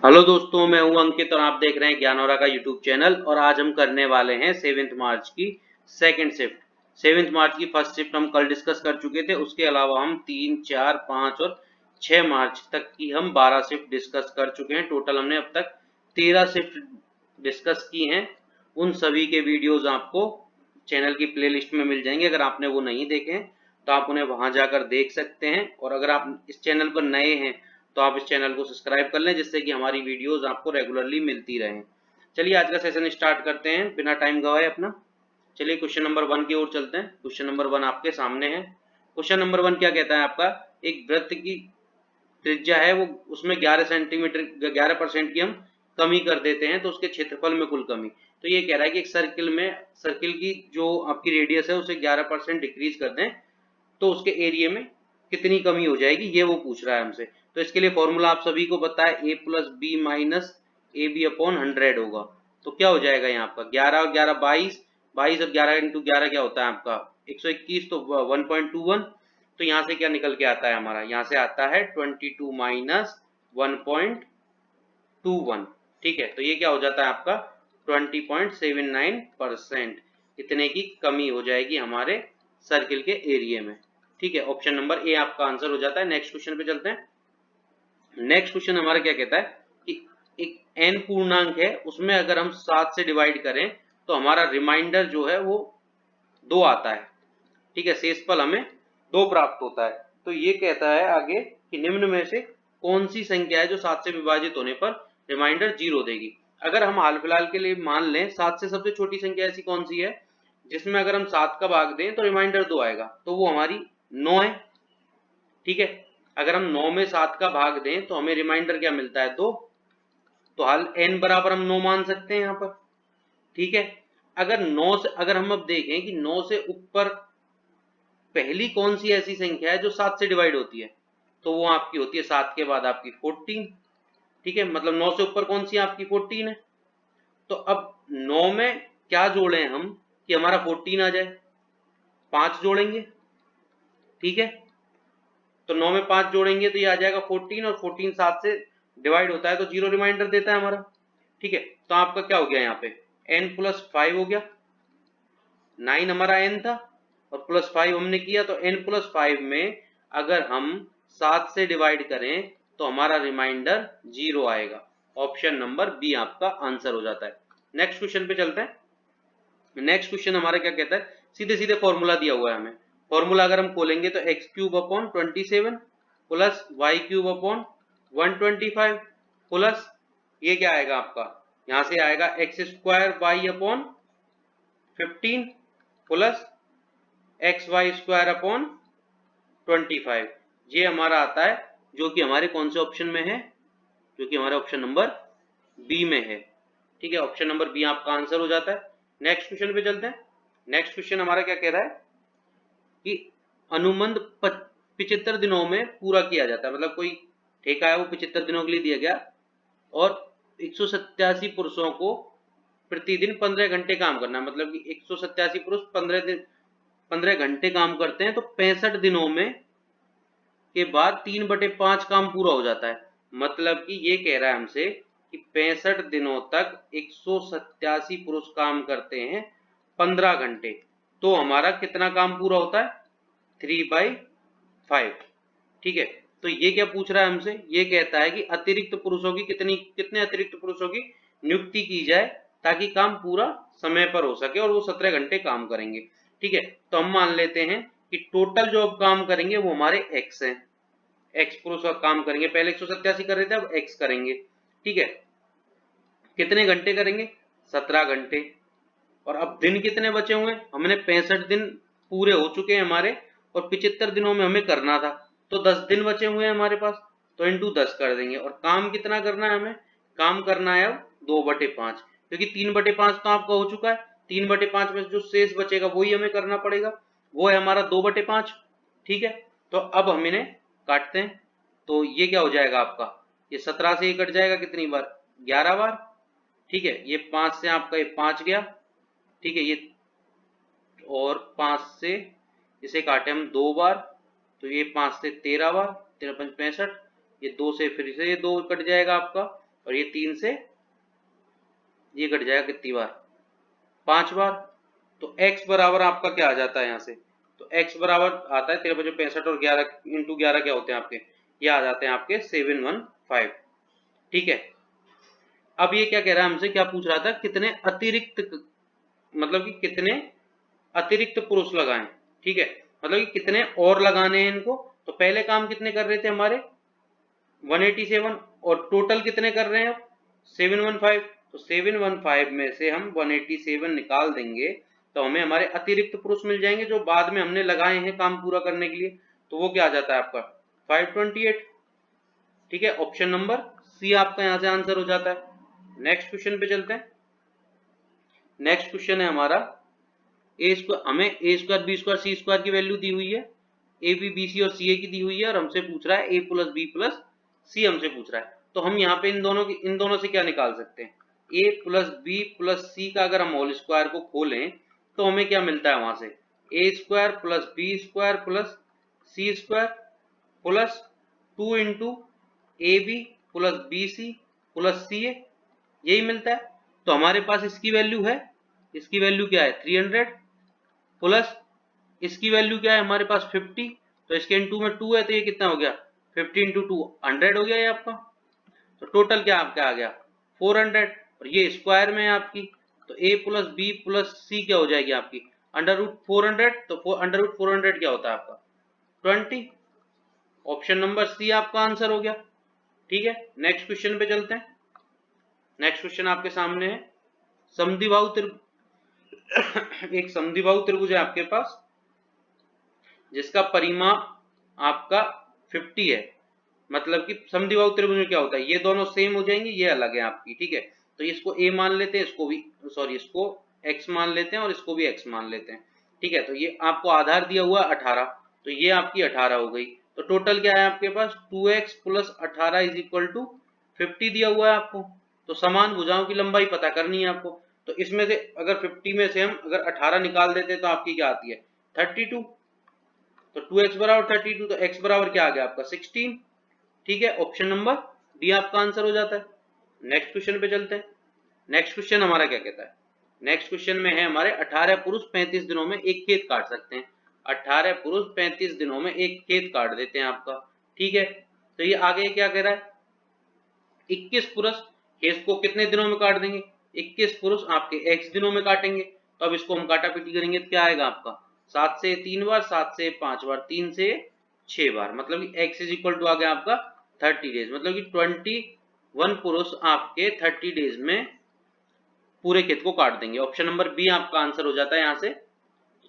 Hello दोस्तों, मैं हूं अंकित और आप देख रहे हैं ज्ञानौरा का यूट्यूब चैनल। और आज हम करने वाले हैं 7th मार्च की सेकंड शिफ्ट। 7th मार्च की फर्स्ट शिफ्ट हम कल डिस्कस कर चुके थे। उसके अलावा हम 3, 4, 5 और 6 मार्च तक की हम 12 शिफ्ट डिस्कस कर चुके हैं। टोटल हमने अब तक 13 शिफ्ट डिस्कस की हैं। उन सभी के वीडियोज आपको चैनल की प्लेलिस्ट में मिल जाएंगे। अगर आपने वो नहीं देखे हैं तो आप उन्हें वहां जाकर देख सकते हैं। और अगर आप इस चैनल पर नए हैं तो आप इस चैनल को सब्सक्राइब कर लें, जिससे कि हमारी वीडियोस आपको रेगुलरली मिलती रहें। चलिए आज का सेशन स्टार्ट करते हैं बिना टाइम गवाए अपना। चलिए क्वेश्चन नंबर 1 की ओर चलते हैं। क्वेश्चन नंबर 1 आपके सामने है। क्वेश्चन नंबर 1 क्या कहता है आपका, एक वृत्त की त्रिज्या है वो, उसमें 11 सेंटीमीटर 11% की हम कमी कर देते हैं तो उसके क्षेत्रफल में कुल कमी। तो ये कह रहा है कि एक सर्किल की जो आपकी रेडियस है उसे 11% डिक्रीज कर दें तो उसके एरिया में कितनी कमी हो जाएगी, ये वो पूछ रहा है हमसे। तो इसके लिए फॉर्मूला आप सभी को पता है, a plus b minus a b upon 100 होगा। तो क्या हो जाएगा यहाँ आपका 11 और 11 22, 22 और 11 इंटू 11 क्या होता है आपका 121, तो 1.21। तो यहाँ से क्या निकल के आता है हमारा, यहाँ से आता है 22 माइनस 1.21। ठीक है, तो ये क्या हो जाता है आपका 20.79%। इतने की कमी हो जाएगी हमारे सर्किल के एरिया में। ठीक है, ऑप्शन नंबर ए आपका आंसर हो जाता है। नेक्स्ट क्वेश्चन पे चलते हैं। नेक्स्ट क्वेश्चन हमारा क्या कहता है कि एक n पूर्णांक है, उसमें अगर हम 7 से डिवाइड करें तो हमारा रिमाइंडर जो है वो 2 आता है। ठीक है, शेषफल हमें 2 प्राप्त होता है। तो ये कहता है आगे कि निम्न में से कौन सी संख्या है जो 7 से विभाजित होने पर रिमाइंडर 0 देगी। अगर हम हाल फिलहाल के लिए मान लें 7 से सबसे छोटी संख्या ऐसी कौन सी है जिसमें अगर हम 7 का भाग दें तो रिमाइंडर 2 आएगा, तो वो हमारी 9 है। ठीक है, अगर हम 9 में 7 का भाग दें तो हमें रिमाइंडर क्या मिलता है 2। तो हाल n बराबर हम 9 मान सकते हैं यहाँ पर। ठीक है, अगर हम अब देखें कि 9 से ऊपर पहली कौन सी ऐसी संख्या है जो 7 से डिवाइड होती है, तो वो आपकी होती है 7 के बाद आपकी 14। ठीक है, मतलब 9 से ऊपर कौन सी आपकी 14 है। तो अब 9 में क्या जोड़ें हम कि हमारा 14 आ जाए, 5 जोड़ेंगे। ठीक है, तो 9 में 5 जोड़ेंगे तो ये आ जाएगा 14, और 14 7 से डिवाइड होता है तो 0 रिमाइंडर देता है हमारा। ठीक है, तो आपका क्या हो गया यहाँ पे n प्लस 5 हो गया। 9 हमारा n था और प्लस 5 हमने किया, तो n प्लस 5 में अगर हम 7 से डिवाइड करें तो हमारा रिमाइंडर 0 आएगा। ऑप्शन नंबर बी आपका आंसर हो जाता है। नेक्स्ट क्वेश्चन पे चलते हैं। नेक्स्ट क्वेश्चन हमारा क्या कहता है, सीधे सीधे फॉर्मूला दिया हुआ है हमें। फॉर्मूला अगर हम खोलेंगे तो x cube upon 27 plus y cube upon 125 plus ये क्या आएगा आपका, यहां से आएगा x square y upon 15 plus x y square upon 25। ये हमारा आता है जो कि हमारे कौन से ऑप्शन में है, जो कि हमारे ऑप्शन नंबर बी में है। ठीक है, ऑप्शन नंबर बी आपका आंसर हो जाता है। नेक्स्ट क्वेश्चन पे चलते हैं। नेक्स्ट क्वेश्चन हमारा क्या कह रहा है कि अनुबंध 75 दिनों में पूरा किया जाता है। मतलब कोई ठेका है वो 75 दिनों के लिए दिया गया और 187 पुरुषों को प्रतिदिन 15 घंटे काम करना है। मतलब कि 187 पुरुष 15 घंटे काम करते हैं तो 65 दिनों में के बाद 3/5 काम पूरा हो जाता है। मतलब कि ये कह रहा है हमसे कि 65 दिनों तक 187 पुरुष काम करते हैं 15 घंटे, तो हमारा कितना काम पूरा होता है 3/5। ठीक है, तो ये क्या पूछ रहा है हमसे, ये कहता है कि अतिरिक्त पुरुषों की कितने अतिरिक्त पुरुषों की नियुक्ति की जाए ताकि काम पूरा समय पर हो सके और वो 17 घंटे काम करेंगे। ठीक है, तो हम मान लेते हैं कि टोटल जो अब काम करेंगे वो हमारे एक्स हैं। एक्स पुरुष अब काम करेंगे, पहले 187 कर रहे थे अब एक्स करेंगे। ठीक है, कितने घंटे करेंगे 17 घंटे। और अब दिन कितने बचे हुए हैं, हमने 65 दिन पूरे हो चुके हैं हमारे और 75 दिनों में हमें करना था, तो 10 दिन बचे हुए हैं हमारे पास, तो इंटू 10 कर देंगे। और काम कितना करना है हमें, काम करना है अब 2/5, क्योंकि 3/5 तो आपका हो चुका है। 3/5 में जो शेष बचेगा वही हमें करना पड़ेगा, वो है हमारा 2/5। ठीक है, तो अब हम इन्हें काटते हैं तो ये क्या हो जाएगा आपका, ये 17 से ये कट जाएगा कितनी बार 11 बार। ठीक है, ये 5 से आपका ये 5 गया। ठीक है, ये और 5 से इसे काटे हम 2 बार तो ये 5 से 13 बार, 13 5 65। ये 2 से फिर से ये 2 कट जाएगा आपका, और ये 3 से ये कट जाएगा कितनी बार, 5 बार। तो x बराबर आपका क्या आ जाता है यहाँ से, तो x बराबर आता है 13×5 और 11 × 11 क्या होते हैं आपके, ये आ जाते हैं आपके 715। ठीक है, अब ये क्या कह रहा है हमसे, क्या पूछ रहा था, कितने अतिरिक्त, मतलब कि कितने अतिरिक्त पुरुष लगाएं। ठीक है, मतलब कि कितने और लगाने हैं इनको। तो पहले काम कितने कर रहे थे हमारे 187, और टोटल कितने कर रहे हैं अब 715। तो 715 में से हम 187 निकाल देंगे तो हमें हमारे अतिरिक्त पुरुष मिल जाएंगे जो बाद में हमने लगाए हैं काम पूरा करने के लिए। तो वो क्या आ जाता है आपका 528। ठीक है, ऑप्शन नंबर सी आपका यहां से आंसर हो जाता है। नेक्स्ट क्वेश्चन पे चलते हैं। नेक्स्ट क्वेश्चन है हमारा ए स्क्वायर, हमें ए स्क्वायर बी स्क्वायर सी स्क्वायर की वैल्यू दी हुई है, ए बी बी सी और सी ए की दी हुई है, और हमसे पूछ रहा है ए प्लस बी प्लस सी हमसे पूछ रहा है। तो हम यहाँ पे इन दोनों से क्या निकाल सकते हैं, ए प्लस बी प्लस सी का अगर हम होल स्क्वायर को खोलें तो हमें क्या मिलता है वहां से, A square plus B square plus C square plus 2 into A B plus B C plus C A, यही मिलता है। तो हमारे पास इसकी वैल्यू है, इसकी वैल्यू क्या है 300 प्लस इसकी वैल्यू क्या है हमारे पास 50, तो इसके इनटू में 2 है तो ये कितना हो गया 50 इंटू 2 100 हो गया ये आपका। तो टोटल क्या आपका आ गया 400, और ये स्क्वायर में है आपकी। तो a प्लस बी प्लस सी क्या हो जाएगी आपकी √400। तो √400 क्या होता है आपका 20। ऑप्शन नंबर सी आपका आंसर हो गया। ठीक है, नेक्स्ट क्वेश्चन पे चलते हैं। नेक्स्ट क्वेश्चन आपके सामने है समद्विबाहु त्रिभुज एक समद्विबाहु त्रिभुज है आपके पास जिसका परिमाप आपका 50 है। मतलब कि समद्विबाहु त्रिभुज में क्या होता है, ये दोनों सेम हो जाएंगे, ये अलग है आपकी। ठीक है, तो इसको a मान लेते हैं, इसको भी इसको x मान लेते हैं और इसको भी x मान लेते हैं। ठीक है, तो ये आपको आधार दिया हुआ 18, तो ये आपकी 18 हो गई। तो टोटल क्या है आपके पास 2x plus 18 is equal to 50 दिया हुआ है आपको। तो समान भुजाओं की लंबाई पता करनी है आपको। तो इसमें से अगर 50 में से हम अगर 18 निकाल देते तो आपकी क्या आती है 32। तो 2x बराबर 32, तो x बराबर क्या आ गया आपका 16। ठीक है, ऑप्शन नंबर डी आपका आंसर हो जाता है। नेक्स्ट क्वेश्चन पे चलते हैं। नेक्स्ट क्वेश्चन हमारा क्या कहता है, नेक्स्ट क्वेश्चन में है हमारे 18 पुरुष 35 दिनों में एक खेत काट सकते हैं। 18 पुरुष 35 दिनों में एक खेत काट देते हैं आपका। ठीक है, तो ये आगे क्या कह रहा है 21 पुरुष खेत को कितने दिनों में काट देंगे, 21 पुरुष आपके x दिनों में काटेंगे। तो अब इसको हम काटा पीटी करेंगे तो क्या आएगा आपका 7 से 3 बार, 7 से 5 बार, 3 से 6 बार, मतलब कि x इज इक्वल टू आ गया आपका 30 डेज, मतलब कि 21 पुरुष आपके 30 डेज में पूरे खेत को काट देंगे। ऑप्शन नंबर बी आपका आंसर हो जाता है यहाँ से।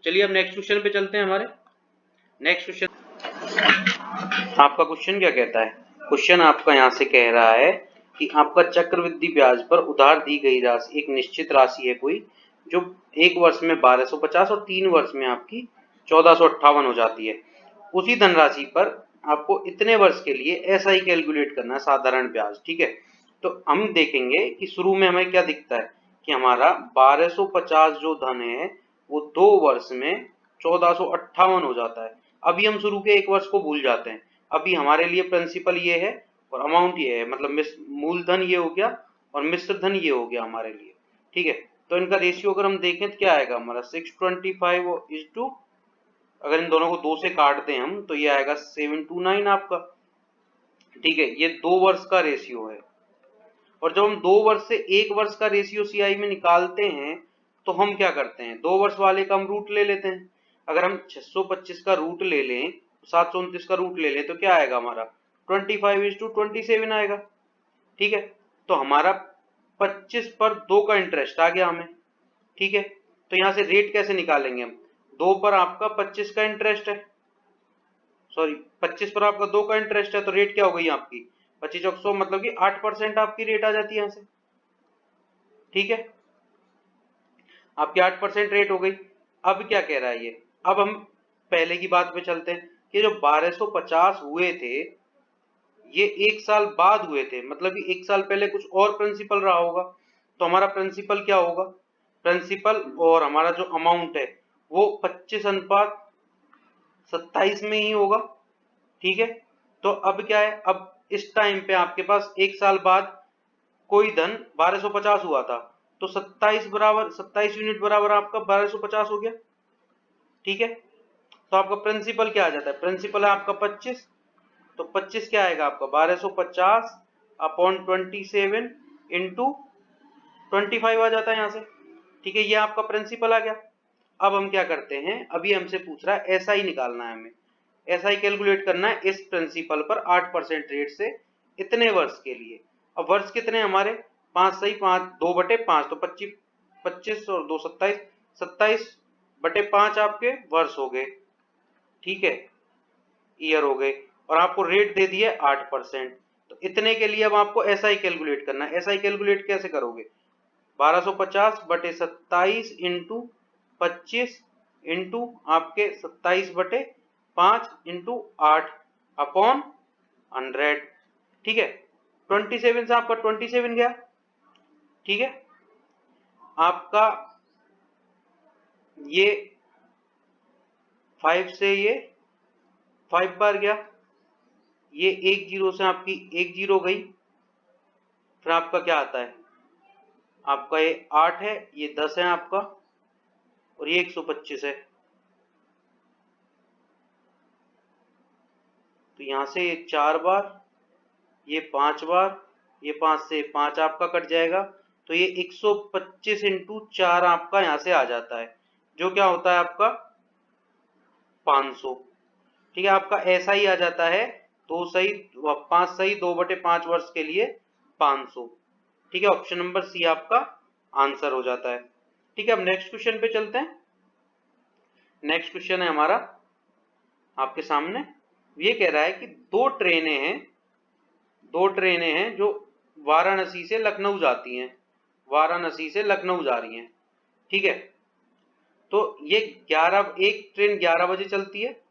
चलिए अब नेक्स्ट क्वेश्चन पे चलते हैं। हमारे नेक्स्ट क्वेश्चन आपका क्वेश्चन क्या कहता है, क्वेश्चन आपका यहाँ से कह रहा है कि आपका चक्रवृद्धि ब्याज पर उधार दी गई राशि एक निश्चित राशि है कोई, जो एक वर्ष में 1250 और 3 वर्ष में आपकी 1458 हो जाती है। उसी धनराशि पर आपको इतने वर्ष के लिए एसआई कैलकुलेट करना है, साधारण ब्याज। ठीक है, तो हम देखेंगे कि शुरू में हमें क्या दिखता है कि हमारा 1250 जो धन है वो 2 वर्ष में 1458 हो जाता है। अभी हम शुरू के एक वर्ष को भूल जाते हैं, अभी हमारे लिए प्रिंसिपल ये है और अमाउंट ये है, मतलब मूलधन ये हो गया और मिश्र धन ये हो गया हमारे लिए। ठीक है, तो इनका रेशियो अगर हम देखें तो क्या आएगा हमारा 625:2, अगर इन दोनों को 2 से काट दें हम तो ये आएगा 729 आपका। ठीक है, ये 2 वर्ष का रेशियो है। और जब हम 2 वर्ष से 1 वर्ष का रेशियो सीआई में निकालते हैं तो हम क्या करते हैं 2 वर्ष वाले का हम रूट ले लेते हैं। अगर हम 625 का रूट ले लें, 729 का रूट ले लें तो क्या आएगा हमारा 25:27 आएगा। ठीक है, तो हमारा 25 पर 2 का इंटरेस्ट आ गया हमें। ठीक है, तो यहाँ से रेट कैसे निकालेंगे हम, 2 पर आपका 25 का इंटरेस्ट है, सॉरी 25 पर आपका 2 का इंटरेस्ट है, तो रेट क्या हो गई आपकी 25 मतलब कि 8% आपकी रेट आ जाती है यहाँ से। ठीक है, आपकी 8% रेट हो गई। अब क्या कह रहा है ये, अब हम पहले की बात पे चलते हैं कि जो 1250 हुए थे ये 1 साल बाद हुए थे, मतलब कि 1 साल पहले कुछ और प्रिंसिपल रहा होगा। तो हमारा प्रिंसिपल क्या होगा, प्रिंसिपल और हमारा जो अमाउंट है वो 25:27 में ही होगा। ठीक है, तो अब क्या है, अब इस टाइम पे आपके पास 1 साल बाद कोई धन 1250 हुआ था, तो 27 यूनिट बराबर आपका 1250 हो गया। ठीक है, तो आपका प्रिंसिपल क्या आ जाता है, प्रिंसिपल है आपका 25, तो 25 क्या आएगा आपका 1250 अपॉन 27 इंटू 25 आ जाता है यहाँ से। ठीक है, ये आपका प्रिंसिपल आ गया। अब हम क्या करते हैं, अभी हमसे पूछ रहा है एसआई निकालना है, हमें एसआई कैलकुलेट करना है इस प्रिंसिपल पर 8% रेट से इतने वर्ष के लिए। अब वर्ष कितने हमारे 5 सही 5 2/5, तो 25 25 और 2 27, 27/5 आपके वर्ष हो गए। ठीक है, ईयर हो गए, और आपको रेट दे दिया 8%। तो इतने के लिए अब आपको एसआई कैलकुलेट करना है। एसआई कैलकुलेट कैसे करोगे, 1250/27 इंटू 25 इंटू आपके 27/5 इंटू 8 अपॉन 100। ठीक है, 27 से आपका 27 गया। ठीक है, आपका ये 5 से ये 5 बार गया, ये 1 जीरो से आपकी 1 जीरो गई, फिर आपका क्या आता है, आपका ये 8 है, ये 10 है आपका, और ये 125 है। तो यहां से ये 4 बार, ये 5 बार, ये 5 से 5 आपका कट जाएगा, तो ये 125 इंटू 4 आपका यहां से आ जाता है, जो क्या होता है आपका 500। ठीक है, आपका ऐसा ही आ जाता है 5 सही 2/5 वर्ष के लिए 500। ठीक है, ऑप्शन नंबर सी आपका आंसर हो जाता है। ठीक है, अब नेक्स्ट क्वेश्चन पे चलते हैं। नेक्स्ट क्वेश्चन है हमारा आपके सामने, ये कह रहा है कि दो ट्रेनें हैं जो वाराणसी से लखनऊ जाती हैं, वाराणसी से लखनऊ जा रही हैं। ठीक है, तो ये 11 एक ट्रेन 11 बजे चलती है,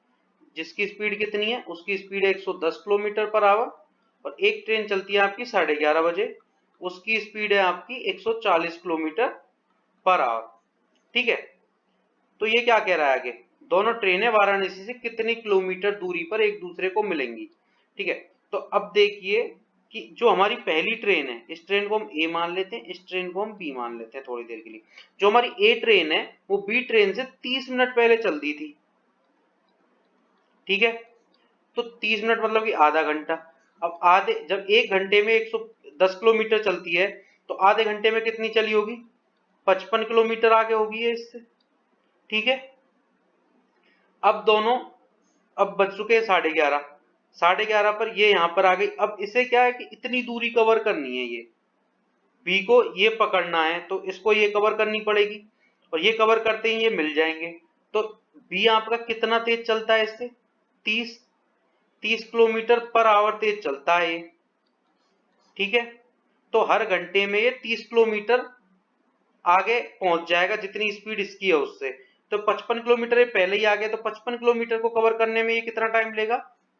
जिसकी स्पीड कितनी है, उसकी स्पीड है 110 किलोमीटर पर आवर, और एक ट्रेन चलती है आपकी 11:30 बजे, उसकी स्पीड है आपकी 140 किलोमीटर पर आवर। ठीक है, तो ये क्या कह रहा है आगे, दोनों ट्रेनें वाराणसी से कितनी किलोमीटर दूरी पर एक दूसरे को मिलेंगी। ठीक है, तो अब देखिए कि जो हमारी पहली ट्रेन है, इस ट्रेन को हम ए मान लेते हैं, इस ट्रेन को हम बी मान लेते हैं थोड़ी देर के लिए। जो हमारी ए ट्रेन है वो बी ट्रेन से 30 मिनट पहले चल दी थी। ठीक है, तो 30 मिनट मतलब कि आधा घंटा। अब आधे, जब एक घंटे में 110 किलोमीटर चलती है, तो आधे घंटे में कितनी चली होगी, 55 किलोमीटर आगे होगी ये इससे। ठीक है, अब दोनों, अब बज चुके हैं 11:30, 11:30 पर ये यहाँ पर आ गई। अब इसे क्या है कि इतनी दूरी कवर करनी है, ये बी को ये पकड़ना है, तो इसको ये कवर करनी पड़ेगी, और ये कवर करते ही ये मिल जाएंगे। तो बी आपका कितना तेज चलता है इससे, 30 किलोमीटर पर आवर तेज चलता है ये। ठीक है, तो हर घंटे में ये 30 किलोमीटर आगे पहुंच जाएगा, जितनी स्पीड इसकी है उससे। तो 55 किलोमीटर ये पहले ही आ गया, तो 55 किलोमीटर को कवर करने में ये कितना टाइम लेगा,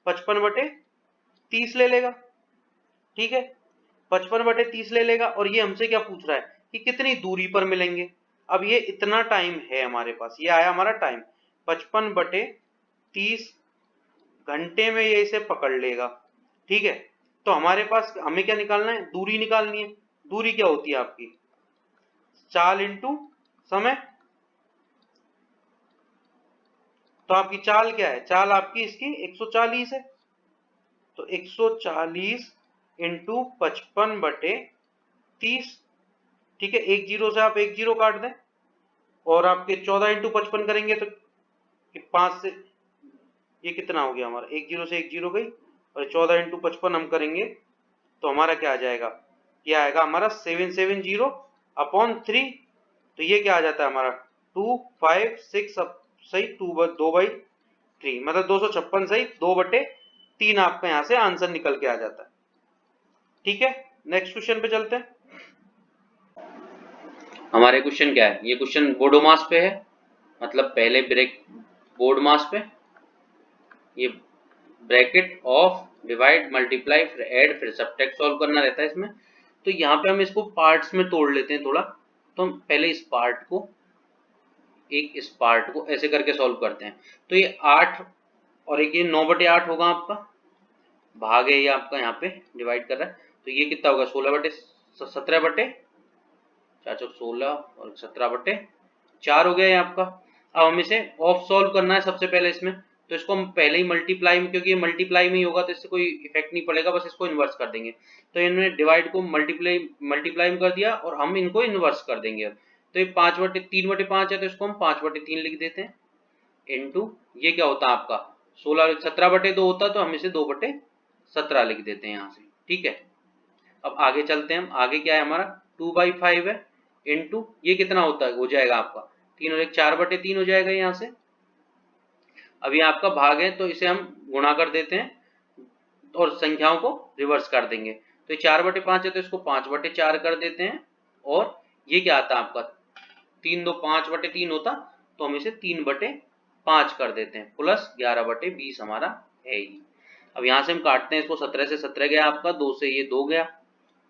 55/30 ले लेगा। ठीक है, 55/30 ले लेगा, और ये हमसे क्या पूछ रहा है कि कितनी दूरी पर मिलेंगे। अब ये इतना टाइम है हमारे पास, ये आया हमारा टाइम 55/30 घंटे में ये इसे पकड़ लेगा। ठीक है, तो हमारे पास हमें क्या निकालना है, दूरी निकालनी है। दूरी क्या होती है आपकी, चाल इंटू समय। तो आपकी चाल क्या है, चाल आपकी इसकी 140 है, तो 140 इंटू 55/30। ठीक है, एक जीरो से आप एक जीरो काट दें, और आपके 14 इंटू 55 करेंगे तो 5 से ये कितना हो गया हमारा, एक जीरो से एक जीरो गई, और 14 इंटू 55 हम करेंगे तो हमारा क्या आ जाएगा, ये आएगा हमारा 770/3। तो ये क्या आ जाता है हमारा 256 सही 2/3, मतलब 256 सही 2/3 आपका यहाँ से आंसर निकल के आ जाता है। ठीक है, नेक्स्ट क्वेश्चन पे चलते हैं। हमारे क्वेश्चन क्या है, ये क्वेश्चन बोडो मास पे है, मतलब पहले ब्रेक बोर्ड मास पे, ये ब्रैकेट ऑफ डिवाइड मल्टीप्लाई फिर ऐड फिर सब्ट्रैक्ट सॉल्व करना रहता है इसमें। तो यहाँ पे हम इसको पार्ट्स में तोड़ लेते हैं थोड़ा। तो हम पहले इस पार्ट को ऐसे करके सॉल्व करते हैं। तो ये 8 और एक ये 9/8 होगा आपका, भाग है ये आपका यहाँ पे डिवाइड कर रहा है, तो ये कितना होगा 16/7 17/4 और 17/4 हो गया ये आपका। अब हमें इसे ऑफ सॉल्व करना है सबसे पहले इसमें, तो इसको हम पहले ही मल्टीप्लाई में, क्योंकि ये मल्टीप्लाई में ही होगा तो इससे कोई इफेक्ट नहीं पड़ेगा, बस इसको इन्वर्स कर देंगे। तो इन्होंने डिवाइड को मल्टीप्लाई में कर दिया और हम इनको इन्वर्स कर देंगे। अब तो ये 3/5 है तो इसको हम 5/3 लिख देते हैं, इनटू ये क्या होता है आपका 17/2 होता तो हम इसे 2/17 लिख देते हैं यहाँ से। ठीक है, अब आगे चलते हैं हम। आगे क्या है हमारा 2/5 है, इनटू ये कितना होता है, हो जाएगा आपका 3 और 1 4/3 हो जाएगा यहाँ से। अब ये आपका भाग है तो इसे हम गुणा कर देते हैं और संख्याओं को रिवर्स कर देंगे। तो ये 4/5 है तो इसको 5/4 कर देते हैं, और ये क्या आता है आपका 3 2 5/3 होता तो हम इसे 3/5 कर देते हैं, प्लस 11/20 हमारा है ही। अब यहाँ से हम काटते हैं इसको, 17 से 17 गया आपका, 2 से ये 2 गया,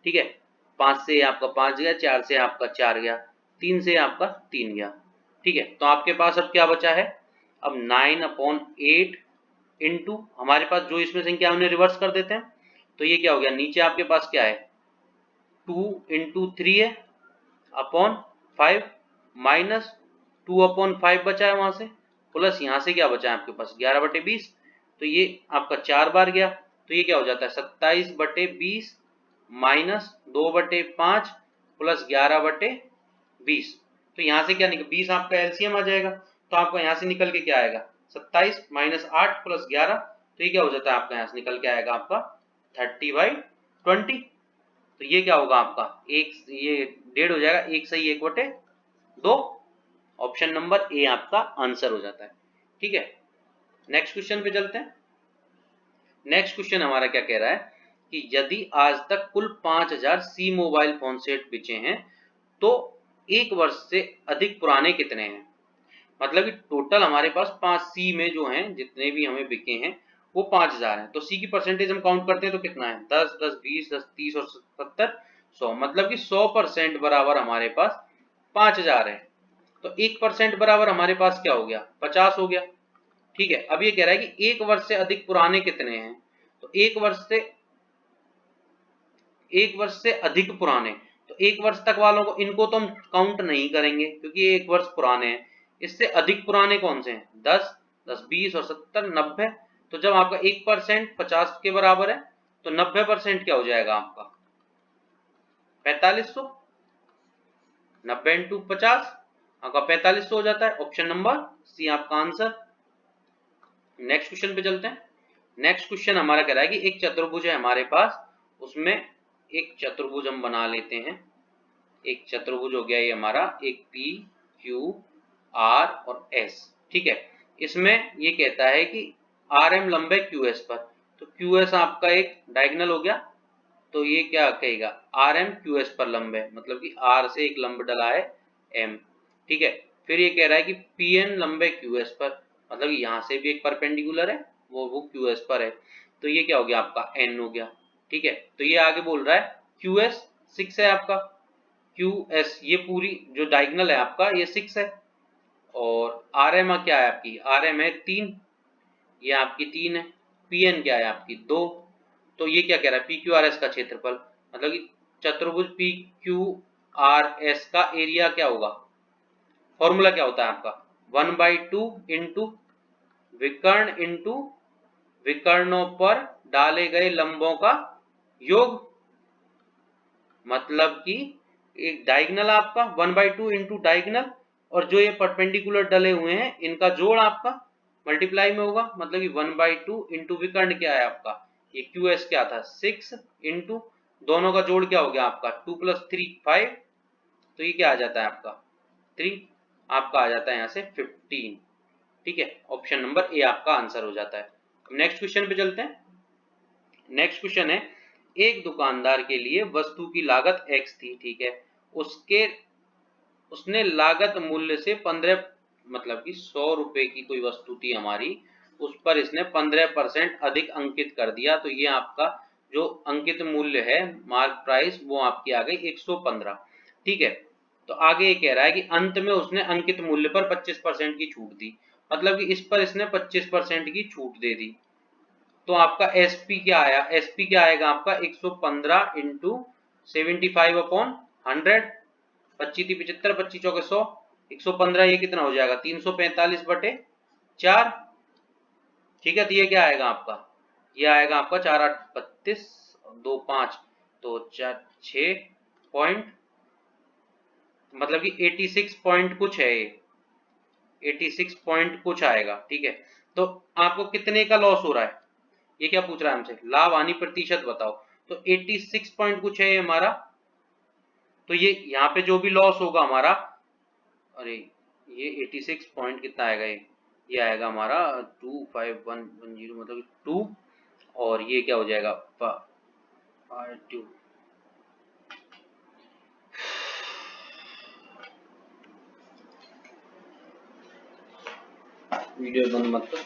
ठीक है, 5 से आपका 5 गया, 4 से आपका 4 गया, 3 से आपका 3 गया। ठीक है, तो आपके पास अब क्या बचा है, अब 9/8 इंटू हमारे पास जो इसमें संख्या हमने रिवर्स कर देते हैं, तो ये क्या हो गया, नीचे आपके पास क्या है 2 इंटू 3 है अपॉन 5 माइनस 2/5 बचा है वहां से, प्लस यहाँ से क्या बचा है आपके पास 11/20, तो ये आपका 4 बार गया, तो ये क्या हो जाता है 27/20 माइनस 2/5 प्लस 11/20। तो यहाँ से क्या निकल 20 आपका एलसीएम आ जाएगा, तो आपका यहाँ से निकल के क्या आएगा 27 माइनस 8 प्लस 11, तो ये क्या हो जाता है आपका यहाँ से निकल के आएगा आपका 30/20। तो ये क्या होगा आपका एक, ये 1.5 हो जाएगा, 1 सही 1/2। ऑप्शन नंबर ए आपका आंसर हो जाता है। ठीक है, नेक्स्ट क्वेश्चन पे चलते हैं। नेक्स्ट क्वेश्चन हमारा क्या कह रहा है कि यदि आज तक कुल 5000 सी मोबाइल फोन सेट बिचे हैं तो एक वर्ष से अधिक पुराने कितने हैं। मतलब कि टोटल हमारे पास 5 सी में जो हैं जितने भी हमें बिके हैं वो 5000 हैं, तो सी की परसेंटेज हम काउंट करते हैं तो कितना है 10 10 20 10 30 और 70 100, मतलब कि 100% बराबर हमारे पास 5000 है। तो 1% बराबर हमारे पास क्या हो गया 50 हो गया। ठीक है, अब ये कह रहा है कि एक वर्ष से अधिक पुराने कितने हैं, तो एक वर्ष से अधिक पुराने, तो एक वर्ष तक वालों को इनको तो हम काउंट नहीं करेंगे क्योंकि ये एक वर्ष पुराने हैं। इससे अधिक पुराने कौन से हैं 10 10 20 और 70 90। तो जब आपका 1% 50 के बराबर है तो 90% क्या हो जाएगा आपका 4500, 90 इंटू 50 आपका 4500 हो जाता है। ऑप्शन नंबर सी आपका आंसर। नेक्स्ट क्वेश्चन पे चलते हैं। नेक्स्ट क्वेश्चन हमारा कह रहा है कि एक चतुर्भुज है हमारे पास, उसमें एक चतुर्भुज हम बना लेते हैं। एक चतुर्भुज हो गया ये हमारा, एक पी क्यू आर और एस। ठीक है, इसमें ये कहता है कि आर एम लंब है क्यू एस पर, तो क्यू एस आपका एक डायगोनल हो गया, तो ये क्या कहेगा आर एम क्यू एस पर लंब है, मतलब कि आर से एक लंब डला है एम। ठीक है, फिर ये कह रहा है कि पी एन लंब है क्यू एस पर, मतलब यहाँ से भी एक परपेंडिकुलर है वो क्यू एस पर है, तो ये क्या हो गया आपका एन हो गया। ठीक है, तो ये आगे बोल रहा है क्यू एस 6 है आपका, क्यू एस ये पूरी जो डायगोनल है आपका ये 6 है, और आर एम क्या है आपकी आर एम है 3, ये आपकी 3 है, पी एन क्या है आपकी 2। तो ये क्या कह रहा है पी क्यू आर एस का क्षेत्रफल, मतलब कि चतुर्भुज पी क्यू आर एस का एरिया क्या होगा, फॉर्मूला क्या होता है आपका 1/2 इंटू विकर्ण इंटू विकर्णों पर डाले गए लंबों का योग। मतलब कि एक डायगोनल आपका 1/2 इंटू डायगोनल, और जो ये परपेंडिकुलर डले हुए हैं इनका जोड़ आपका मल्टीप्लाई में होगा, मतलब कि 1/2 इंटू विकर्ण क्या है आपका ये क्यू एस क्या था 6 इंटू दोनों का जोड़ क्या हो गया आपका 2 + 3 5, तो ये क्या आ जाता है आपका 3, आपका आ जाता है यहाँ से 15। ठीक है, ऑप्शन नंबर ए आपका आंसर हो जाता है। नेक्स्ट क्वेश्चन पे चलते हैं। नेक्स्ट क्वेश्चन है एक दुकानदार के लिए वस्तु की लागत x थी, ठीक है, उसने लागत मूल्य से 15, मतलब कि 100 रुपए की कोई वस्तु थी हमारी, उस पर इसने 15% अधिक अंकित कर दिया, तो ये आपका जो अंकित मूल्य है मार्क प्राइस वो आपकी आ गई 115। ठीक है, तो आगे ये कह रहा है कि अंत में उसने अंकित मूल्य पर 25% की छूट दी, मतलब कि इस पर इसने 25% की छूट दे दी, तो आपका एसपी क्या आया, एसपी क्या आएगा आपका 115 इंटू 75 अपॉन 100, 25 थी 75, 25 चौके 100, 115, ये कितना हो जाएगा 345/4। ठीक है, तो ये क्या आएगा आपका, ये आएगा आपका 4 8 32 2 5, तो 4 6 पॉइंट, मतलब कि 86 पॉइंट कुछ है, ये 86 पॉइंट कुछ आएगा। ठीक है, तो आपको कितने का लॉस हो रहा है, ये क्या पूछ रहा है हमसे, लाभ हानि प्रतिशत बताओ। तो 86 पॉइंट कुछ है हमारा, तो ये यहाँ पे जो भी लॉस होगा हमारा, अरे ये 86 पॉइंट कितना आएगा, ये आएगा हमारा 25110, मतलब 2, और ये क्या हो जाएगा 2, वीडियो बंद मत कर,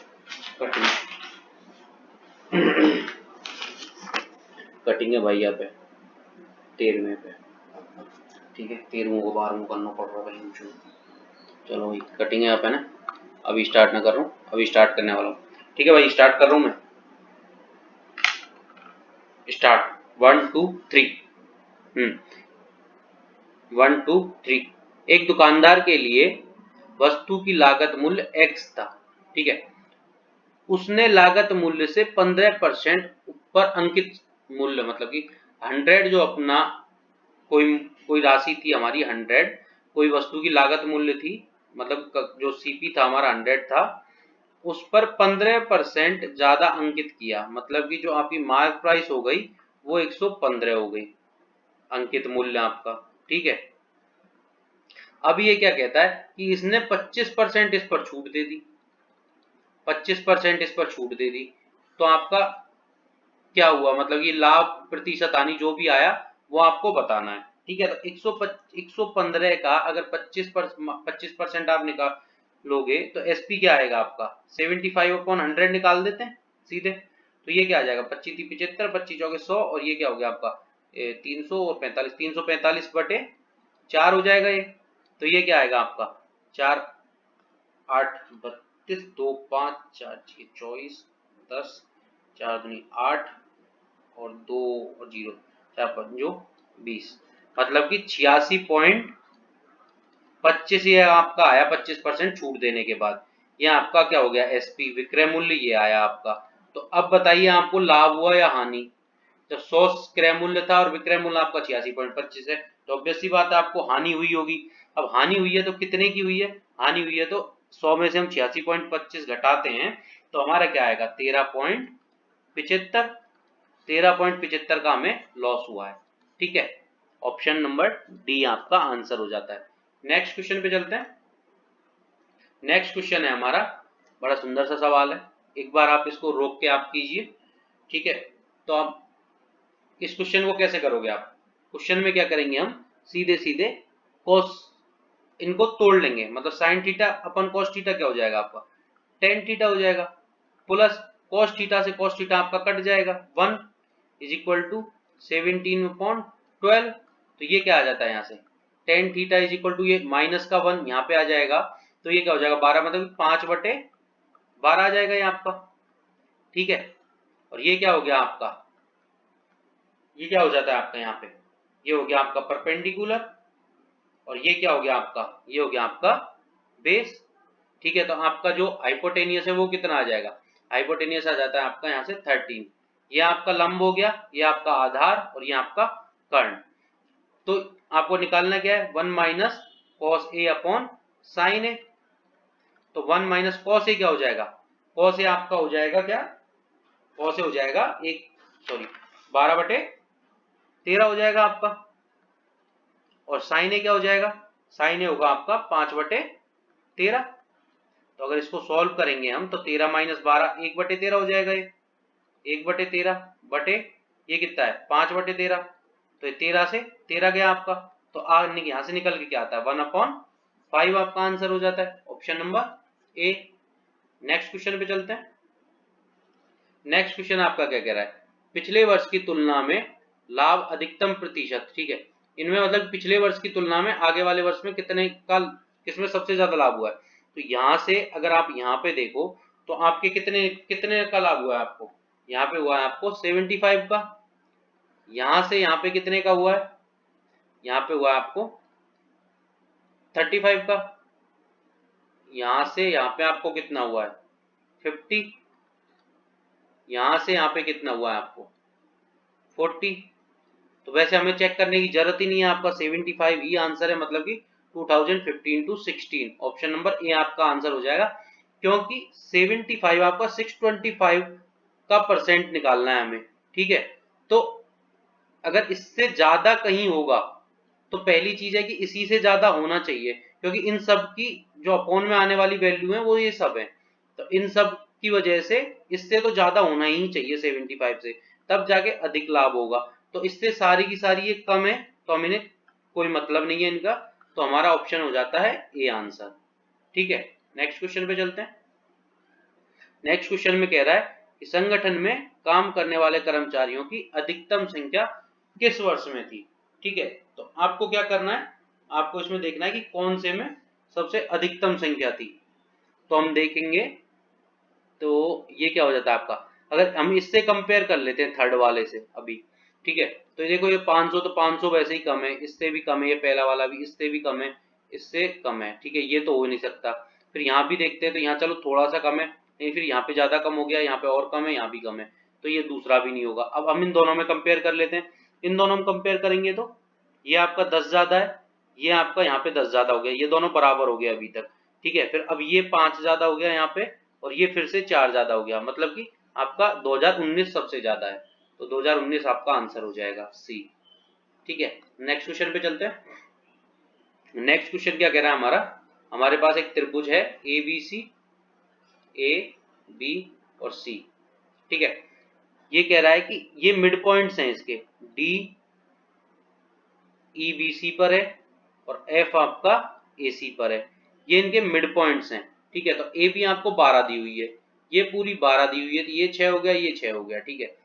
कटिंग है भाई यहाँ पे 13वें पे। ठीक है, 13वें को 12वें करना पड़ रहा है, चलो भाई कटिंग है यहाँ पे ना, अभी स्टार्ट ना कर रहा हूँ, अभी स्टार्ट करने वाला हूँ। ठीक है भाई, स्टार्ट कर रहा हूँ मैं, स्टार्ट 1 2 3। 1 2 3। एक दुकानदार के लिए वस्तु की लागत मूल्य x था। ठीक है, उसने लागत मूल्य से 15% ऊपर अंकित मूल्य, मतलब कि 100 जो अपना कोई कोई राशि थी हमारी 100, कोई वस्तु की लागत मूल्य थी, मतलब जो सीपी था हमारा 100 था, उस पर 15% ज्यादा अंकित किया, मतलब कि जो आपकी मार्क प्राइस हो गई वो 115 हो गई, अंकित मूल्य आपका। ठीक है, अब ये क्या कहता है कि इसने 25% इस पर छूट दे दी, 25% इस पर छूट दे दी, तो आपका क्या हुआ, मतलब ये लाभ प्रतिशत हानि जो भी आया वो आपको बताना है। ठीक है, तो 115 का अगर 25% आप निकालोगे तो एसपी क्या आएगा आपका 75/100 निकाल देते हैं सीधे, तो ये क्या आ जाएगा 25 थी 75, 25 चौके 100, और ये क्या हो गया आपका 300 और 45, 345/4 हो जाएगा ये, तो ये क्या आएगा आपका 4 8 32 2 5 4 6 24 10 4 दूनी 8 और 2 और 0 4 5 20, मतलब कि 86.25 ये आपका आया 25% छूट देने के बाद। ये आपका क्या हो गया एसपी विक्रय मूल्य, ये आया आपका। तो अब बताइए आपको लाभ हुआ या हानि, जब 100 क्रय मूल्य था और विक्रय मूल्य आपका 86.25 है, तो ऑब्वियस सी बात है आपको हानि हुई होगी। अब हानि हुई है तो कितने की हुई है, हानि हुई है तो 100 में से हम 86.25 घटाते हैं तो हमारा क्या आएगा 13.75, 13.75 का हमें लॉस हुआ है। ठीक है, ऑप्शन नंबर डी आपका आंसर हो जाता है। नेक्स्ट क्वेश्चन पे चलते हैं। नेक्स्ट क्वेश्चन है हमारा, बड़ा सुंदर सा सवाल है, एक बार आप इसको रोक के आप कीजिए। ठीक है, तो आप इस क्वेश्चन को कैसे करोगे, आप क्वेश्चन में क्या करेंगे, हम सीधे सीधे cos इनको तोड़ लेंगे, मतलब sin थीटा अपन cos थीटा क्या हो जाएगा आपका tan थीटा हो जाएगा, प्लस cos थीटा से cos थीटा आपका कट जाएगा 1 = 17/12, तो ये क्या आ जाता है यहाँ से tan थीटा = ये माइनस का 1 यहाँ पे आ जाएगा, तो ये क्या हो जाएगा 12, मतलब 5/12 आ जाएगा ये आपका। ठीक है, और ये क्या हो गया आपका, ये क्या हो जाता है आपका यहाँ पे, ये हो गया आपका परपेंडिकुलर, और ये क्या हो गया आपका, ये हो गया आपका बेस। ठीक है, तो आपका जो हाइपोटेनियस है वो कितना आ जाएगा, हाइपोटेनियस आ जाता है आपका यहाँ से 13, ये आपका लंब हो गया, ये आपका आधार, और ये आपका कर्ण। तो आपको निकालना क्या है 1 minus cos A upon sine ए, तो 1 माइनस कॉस ए क्या हो जाएगा, कॉस ए आपका हो जाएगा क्या, कॉस ए हो जाएगा 12/13 हो जाएगा आपका, और साइन ए क्या हो जाएगा, साइन ए होगा आपका 5/13। तो अगर इसको सॉल्व करेंगे हम तो 13 माइनस 12 1/13 हो जाएगा, ये 1/13 बटे ये कितना है 5/13, तो ये 13 से 13 गया आपका, तो यहाँ से निकल के क्या आता है 1/5 आपका आंसर हो जाता है, option number A. Next question पे चलते हैं। नेक्स्ट क्वेश्चन आपका क्या कह रहा है, पिछले वर्ष की तुलना में लाभ अधिकतम प्रतिशत। ठीक है, इनमें मतलब पिछले वर्ष की तुलना में आगे वाले वर्ष में कितने का, किसमें सबसे ज्यादा लाभ हुआ है, तो यहाँ से अगर आप यहाँ पे देखो तो आपके कितने कितने का लाभ हुआ है आपको, यहाँ पे हुआ है आपको 75 का यहां से यहाँ पे कितने का हुआ है, यहाँ पे हुआ आपको 35 का, यहां से यहाँ पे आपको कितना हुआ है 50, यहां से यहाँ पे कितना हुआ है आपको 40। तो वैसे हमें चेक करने की जरूरत ही नहीं है, आपका 75 ही आंसर है, मतलब कि 2015 टू 16 ऑप्शन नंबर ए आपका आंसर हो जाएगा, क्योंकि 75 आपका 625 का परसेंट निकालना है हमें, ठीक है। तो अगर इससे ज्यादा कहीं होगा तो पहली चीज है कि इसी से ज्यादा होना चाहिए, क्योंकि इन सब की जो अपॉन में आने वाली वैल्यू है वो ये सब है, तो इन सब की वजह से इससे तो ज्यादा होना ही चाहिए 75 से, तब जाके अधिक लाभ होगा। तो इससे सारी की सारी ये कम है, तो हमें कोई मतलब नहीं है इनका, तो हमारा ऑप्शन हो जाता है ए आंसर, ठीक है। नेक्स्ट क्वेश्चन पे चलते हैं। नेक्स्ट क्वेश्चन में कह रहा है कि संगठन में काम करने वाले कर्मचारियों की अधिकतम संख्या किस वर्ष में थी, ठीक है। तो आपको क्या करना है, आपको इसमें देखना है कि कौन से में सबसे अधिकतम संख्या थी। तो हम देखेंगे, तो ये क्या हो जाता है आपका, अगर हम इससे कंपेयर कर लेते हैं थर्ड वाले से अभी, ठीक है। तो देखो ये 500, तो 500 वैसे ही कम है, इससे भी कम है, ये पहला वाला भी इससे भी कम है, इससे कम है, ठीक है, ये तो हो नहीं सकता। फिर यहाँ भी देखते हैं, तो यहाँ चलो थोड़ा सा कम है, नहीं फिर यहाँ पे ज्यादा कम हो गया, यहाँ पे और कम है, यहाँ भी कम है, तो ये दूसरा भी नहीं होगा। अब हम इन दोनों में कंपेयर कर लेते हैं, इन दोनों में कंपेयर करेंगे तो ये आपका 10 ज्यादा है, ये आपका यहाँ पे 10 ज्यादा हो गया, ये दोनों बराबर हो गए अभी तक, ठीक है। फिर अब ये 5 ज्यादा हो गया यहाँ पे, और ये फिर से 4 ज्यादा हो गया, मतलब कि आपका 2019 सबसे ज्यादा है, तो 2019 आपका आंसर हो जाएगा सी, ठीक है। नेक्स्ट क्वेश्चन पे चलते हैं। नेक्स्ट क्वेश्चन क्या कह रहा है हमारा, हमारे पास एक त्रिभुज है A B C, A B और सी, ठीक है। ये कह रहा है कि ये मिड पॉइंट्स हैं इसके, डी ई बी सी पर है और एफ आपका ए सी पर है, ये इनके मिड पॉइंट्स हैं, ठीक है। तो ए बी आपको 12 दी हुई है, ये पूरी 12 दी हुई है, तो ये 6 हो गया, ये 6 हो गया, ठीक है।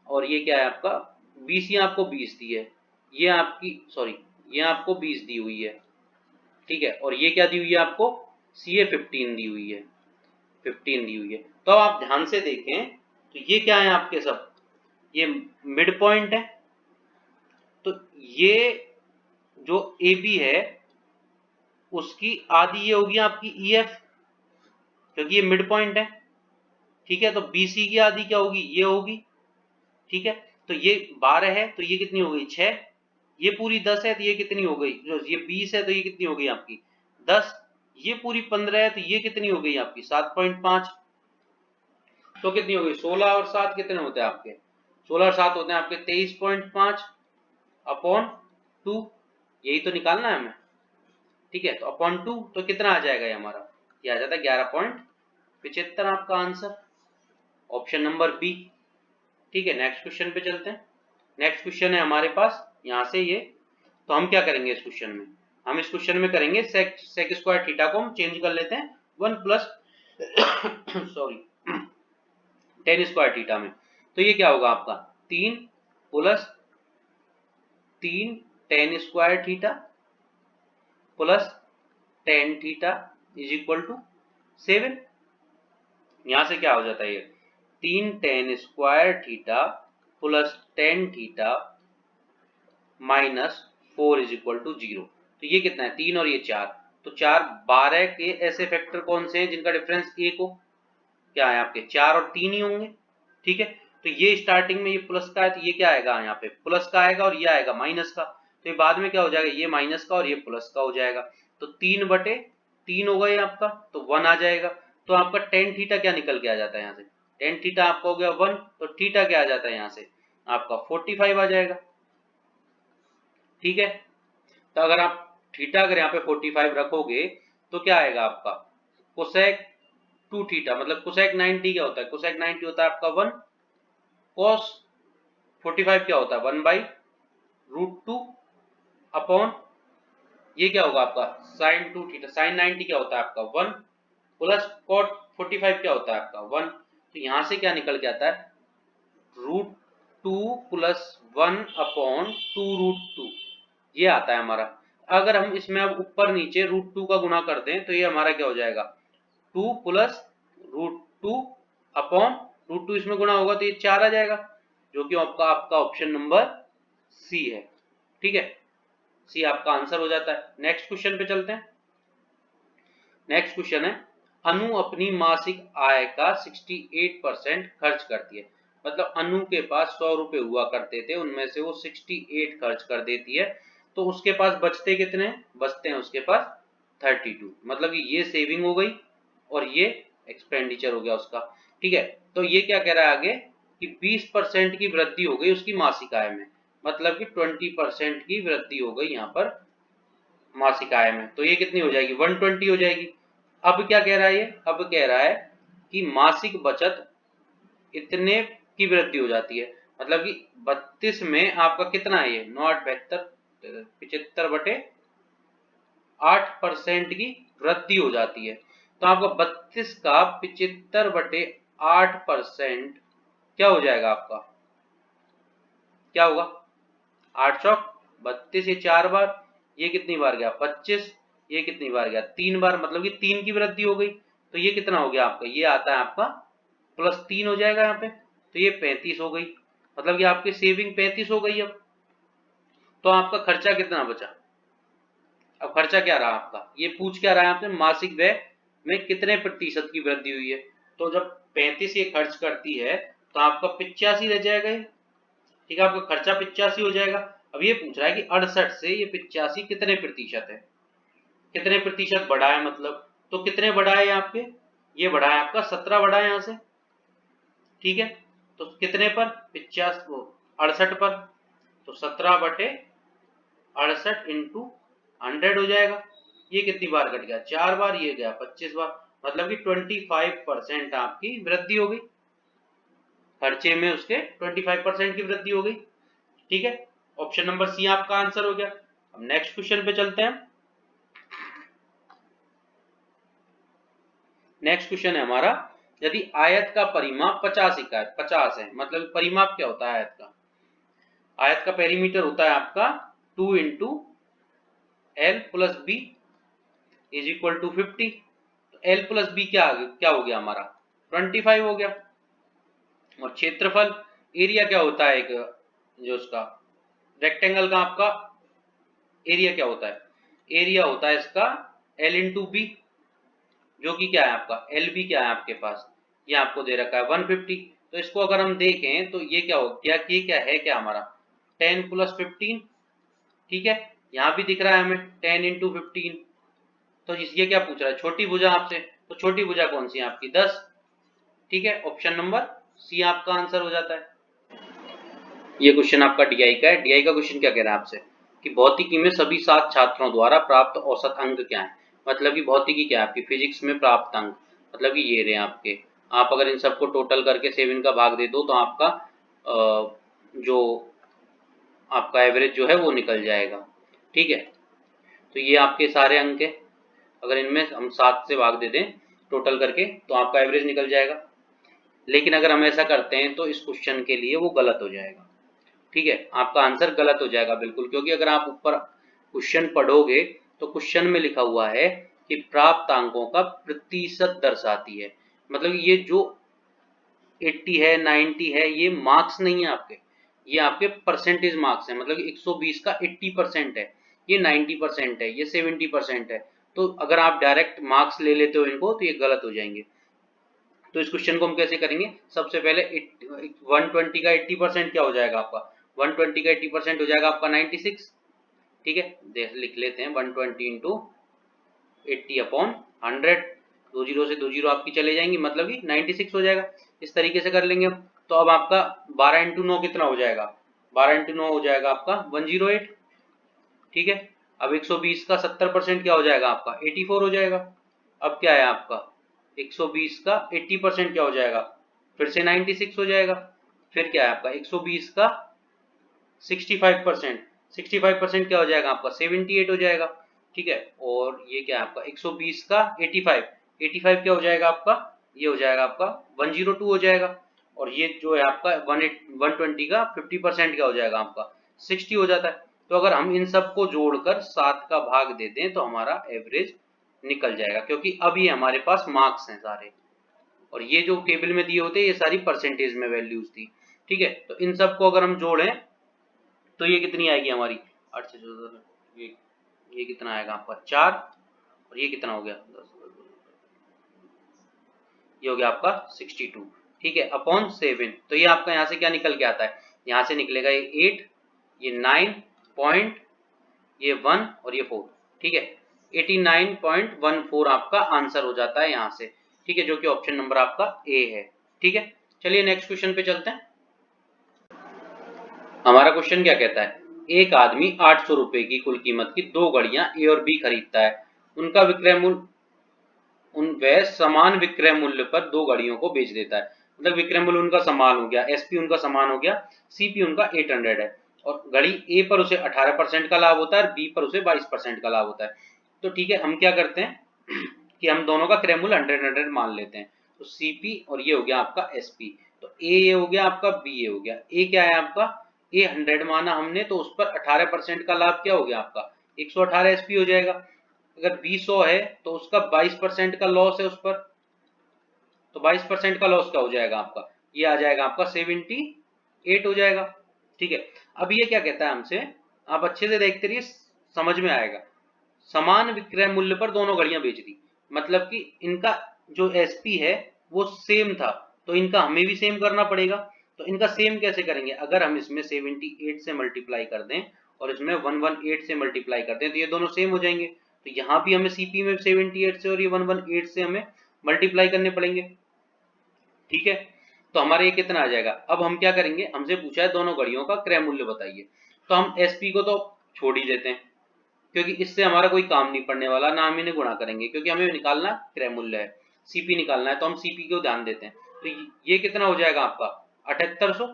और ये क्या है आपका बी सी आपको 20 दी है, ये आपकी सॉरी ये आपको 20 दी हुई है, ठीक है। और ये क्या दी हुई है आपको सी ए 15 दी हुई है, 15 दी हुई है। तो अब आप ध्यान से देखें, तो ये क्या है आपके सब, ये मिड पॉइंट है, तो ये जो ए बी है उसकी आधी ये होगी आपकी ई एफ, क्योंकि ये मिड पॉइंट है, ठीक है। तो बी सी की आधी क्या होगी, ये होगी, ठीक है। तो ये 12 है, तो ये कितनी हो गई 6, ये पूरी 10 है, तो ये कितनी हो गई, जो ये 20 है तो ये कितनी हो गई आपकी 10, ये पूरी 15 है तो ये कितनी हो गई आपकी 7.5, तो कितनी हो गई 16 और 7 कितने होते हैं आपके, 16 और 7 होते हैं आपके 23.5 अपॉन 2, यही तो निकालना है हमें, ठीक है। तो अपॉन 2 तो कितना आ जाएगा ये हमारा, ये आ जाता है 11.75 आपका आंसर, ऑप्शन नंबर बी, ठीक है। नेक्स्ट क्वेश्चन पे चलते हैं। नेक्स्ट क्वेश्चन है हमारे पास यहाँ से ये, तो हम क्या करेंगे इस क्वेश्चन में, हम इस क्वेश्चन में करेंगे सेक स्क्वायर थीटा को हम चेंज कर लेते हैं 1 प्लस सॉरी 10 स्क्वायर थीटा में। तो ये क्या होगा आपका 3 plus 3 10 square theta plus 10 theta is equal to 7, यहां से क्या हो जाता है ये 3 10 square theta plus 10 theta minus 4 is equal to 0। तो ये कितना है 3 और ये 4, तो 4 12 के ऐसे फैक्टर कौन से हैं जिनका डिफरेंस 1 हो, क्या है आपके 4 और 3 ही होंगे, ठीक है। तो ये स्टार्टिंग में ये प्लस का है, तो ये क्या आएगा यहाँ पे प्लस का आएगा, और ये आएगा माइनस का, तो ये बाद में क्या हो जाएगा ये माइनस का और ये प्लस का हो जाएगा, तो 3/3 हो गए आपका, तो 1 आ जाएगा। तो आपका टेन थीटा क्या निकल के आ जाता है यहाँ से, टेन थीटा आपका हो गया 1, तो थीटा क्या आ जाता है यहाँ से आपका 45 आ जाएगा, ठीक है। तो अगर आप थीटा अगर यहाँ पे 45 रखोगे तो क्या आएगा आपका कोसेक 2 थीटा, मतलब कोसेक 90 क्या होता है, कोसेक 90 होता है आपका 1, कॉस 45 क्या होता है 1/√2 अपॉन ये क्या होगा आपका साइन 2 थीटा, साइन 90 क्या होता है आपका 1 प्लस कॉट 45 क्या होता है आपका 1, तो यहां से क्या निकल के आता है √2 प्लस 1 अपॉन 2√2, ये आता है हमारा। अगर हम इसमें अब ऊपर नीचे √2 का गुना कर दें तो ये हमारा क्या हो जाएगा 2 प्लस √2 अपॉन √2, इसमें गुना होगा तो ये 4 आ जाएगा, जो कि आपका ऑप्शन नंबर सी है। ठीक है, सी आपका आंसर हो जाता है। नेक्स्ट क्वेश्चन पे चलते हैं। नेक्स्ट क्वेश्चन है, अनु अपनी मासिक आय का 68% खर्च करती है। मतलब अनु के पास 100 रुपए हुआ करते थे, उनमें से वो 68 खर्च कर देती है, तो उसके पास बचते कितने? बचते हैं उसके पास 32। मतलब ये सेविंग हो गई और ये एक्सपेंडिचर हो गया उसका। ठीक है, तो ये क्या कह रहा है आगे कि 20% की वृद्धि हो गई उसकी मासिक आय में, मतलब कि 20% की वृद्धि हो गई यहाँ पर मासिक आय में। तो ये कितनी हो जाएगी? 120 हो जाएगी। अब क्या कह रहा है ये? अब कह रहा है कि मासिक बचत इतने की वृद्धि हो जाती है। मतलब कि 32 में आपका कितना है? ये 9/72 8% की वृद्धि हो जाती है। तो आपका 32 का 75/8% क्या हो जाएगा आपका? क्या होगा? 8 चौक 32, ये 4 बार, ये कितनी बार गया? 25, ये कितनी बार गया? 3 बार, मतलब कि 3 की वृद्धि हो गई। तो ये कितना हो गया आपका? ये आता है आपका +3 हो जाएगा यहाँ पे, तो ये 35 हो गई। मतलब कि आपकी सेविंग 35 हो गई। अब तो आपका खर्चा कितना बचा? अब खर्चा क्या रहा आपका? ये पूछ क्या रहा है आपसे? मासिक व्यय में कितने प्रतिशत की वृद्धि हुई है। तो जब 35 ये खर्च करती है तो आपका 85 रह जाएगा ये। ठीक है, आपका खर्चा 85 हो जाएगा। अब ये पूछ रहा है कि 68 से ये 85 कितने प्रतिशत है, कितने प्रतिशत बढ़ा है मतलब। तो कितने बढ़ा है आपके? ये बढ़ा है आपका 17 बढ़ा है यहाँ से। ठीक है, तो कितने पर? 50 68 पर। तो 17/68 इंटू 100 हो जाएगा। ये कितनी बार कट गया? 4 बार, ये गया 25 बार। मतलब कि 25% आपकी वृद्धि हो गई खर्चे में, उसके 25% की वृद्धि हो गई। ठीक है, ऑप्शन नंबर सी आपका आंसर हो गया। अब नेक्स्ट क्वेश्चन पे चलते हैं। नेक्स्ट क्वेश्चन है हमारा, यदि आयत का परिमाप 50 इकाई 50 है, मतलब परिमाप क्या होता है आयत का? आयत का पेरीमीटर होता है आपका 2 into l plus b is equal to 50। तो एल प्लस बी क्या हो गया हमारा? 25 हो गया। और क्षेत्रफल, एरिया क्या होता है एक जो उसका रेक्टेंगल का आपका एरिया क्या होता है? एरिया होता है इसका एल इंटू बी, जो कि क्या है आपका एल बी क्या है आपके पास? ये आपको दे रखा है 150। तो इसको अगर हम देखें तो ये क्या हो गया कि क्या है क्या हमारा 10 + 15। ठीक है, यहाँ भी दिख रहा है हमें 10 इंटू 15। तो ये क्या पूछ रहा है? छोटी भुजा आपसे। तो छोटी भुजा कौन सी है आपकी? 10। ठीक है, ऑप्शन नंबर सी आपका आंसर हो जाता है। ये क्वेश्चन आपका डीआई का है। डीआई का क्वेश्चन क्या कह रहा है आपसे कि भौतिकी में सभी 7 छात्रों द्वारा प्राप्त औसत अंक क्या है। मतलब कि भौतिकी क्या है आपकी? फिजिक्स में प्राप्त अंक, मतलब कि ये रहे आपके। आप अगर इन सबको टोटल करके 7 का भाग दे दो तो आपका जो आपका एवरेज जो है वो निकल जाएगा। ठीक है, तो ये आपके सारे अंक है। अगर इनमें हम 7 से भाग दे दें टोटल करके तो आपका एवरेज निकल जाएगा। लेकिन अगर हम ऐसा करते हैं तो इस क्वेश्चन के लिए वो गलत हो जाएगा। ठीक है, आपका आंसर गलत हो जाएगा बिल्कुल, क्योंकि अगर आप ऊपर क्वेश्चन पढ़ोगे तो क्वेश्चन में लिखा हुआ है कि प्राप्त अंकों का प्रतिशत दर्शाती है। मतलब ये जो 80 है 90 है ये मार्क्स नहीं है आपके, ये आपके परसेंटेज मार्क्स है। मतलब 120 का 80% है, ये 90% है, ये 70% है। तो अगर आप डायरेक्ट मार्क्स ले लेते हो इनको तो ये गलत हो जाएंगे। तो इस क्वेश्चन को हम कैसे करेंगे? सबसे पहले 120 का 80% क्या हो जाएगा आपका? 120 का 80% हो जाएगा आपका 96। ठीक है, देख लिख लेते हैं 120 इंटू 80/100। 2 जीरो से 2 जीरो आपकी चले जाएंगी, मतलब कि 96 हो जाएगा। इस तरीके से कर लेंगे हम। तो अब आपका 12 इंटू 9 कितना हो जाएगा? 12 इंटू 9 हो जाएगा आपका 108। ठीक है, अब 120 का 70% क्या हो जाएगा आपका? 84 हो जाएगा। अब क्या है आपका 120 का 80% क्या हो जाएगा? फिर से 96 हो जाएगा। फिर क्या है आपका 120 का 65%, 65% क्या हो जाएगा आपका? 78 हो जाएगा। ठीक है, और ये क्या है आपका 120 का 85, 85 क्या हो जाएगा आपका? ये हो जाएगा आपका 102 हो जाएगा। और ये जो है आपका 120 का 50% क्या हो जाएगा आपका? 60 हो जाता है। तो अगर हम इन सबको जोड़कर 7 का भाग दे दें तो हमारा एवरेज निकल जाएगा, क्योंकि अब ये हमारे पास मार्क्स हैं सारे, और ये जो टेबल में दिए होते हैं ये सारी परसेंटेज में वैल्यूज थी। ठीक है, तो इन सबको अगर हम जोड़ें तो ये कितनी आएगी हमारी 8 से 14, ये कितना आएगा आपका 4, और ये कितना हो गया 10, ये हो गया आपका 62, ठीक है, अपॉन 7। तो ये आपका यहाँ से क्या निकल के आता है, यहाँ से निकलेगा ये 8, ये 9 पॉइंट, ये 1 और ये 4, ठीक है, 89.14 आपका आंसर हो जाता है यहाँ से, ठीक है, जो कि ऑप्शन नंबर आपका ए है, ठीक है। चलिए नेक्स्ट क्वेश्चन पे चलते हैं। हमारा क्वेश्चन क्या कहता है, एक आदमी 800 रुपए की कुल कीमत की 2 घड़ियां ए और बी खरीदता है, उनका विक्रय मूल्य वह समान विक्रय मूल्य पर 2 घड़ियों को बेच देता है। मतलब विक्रय मूल्य उनका समान हो गया, एसपी उनका समान हो गया, सीपी उनका 800 है, और घड़ी ए पर उसे 18% का लाभ होता है और बी पर उसे 22% का लाभ होता है। तो ठीक है, हम क्या करते हैं कि हम दोनों का क्रय मूल्य 100 मान लेते हैं। तो सीपी और ये हो गया आपका एसपी, तो ए हो गया आपका, बी हो गया, ए क्या है आपका, ए 100 माना हमने, तो उस पर 18% का लाभ क्या हो गया आपका 118 एसपी हो जाएगा। अगर बी 100 है तो उसका 22% का लॉस है उस पर, तो 22% का लॉस क्या हो जाएगा आपका, ये आ जाएगा आपका 78 हो जाएगा, ठीक है। अब ये क्या कहता है हमसे, आप अच्छे से देखते रहिए, समझ में आएगा। समान विक्रय मूल्य पर दोनों घड़ियां बेच दी, मतलब कि इनका जो एसपी है वो सेम था, तो इनका हमें भी सेम करना पड़ेगा। तो इनका सेम कैसे करेंगे, अगर हम इसमें 78 से मल्टीप्लाई कर दें और इसमें 118 से मल्टीप्लाई कर दें तो ये दोनों सेम हो जाएंगे। तो यहाँ भी हमें सीपी में 78 से और ये 118 से हमें मल्टीप्लाई करने पड़ेंगे, ठीक है। तो हमारे ये कितना आ जाएगा, अब हम क्या करेंगे, हमसे पूछा है दोनों घड़ियों का क्रय मूल्य बताइए, तो हम एसपी को तो छोड़ ही देते हैं क्योंकि इससे हमारा कोई काम नहीं पड़ने वाला, ना हम इन्हें गुणा करेंगे क्योंकि हमें निकालना क्रय मूल्य है, सीपी निकालना है, तो हम सीपी को ध्यान देते हैं। तो ये कितना हो जाएगा आपका 7800,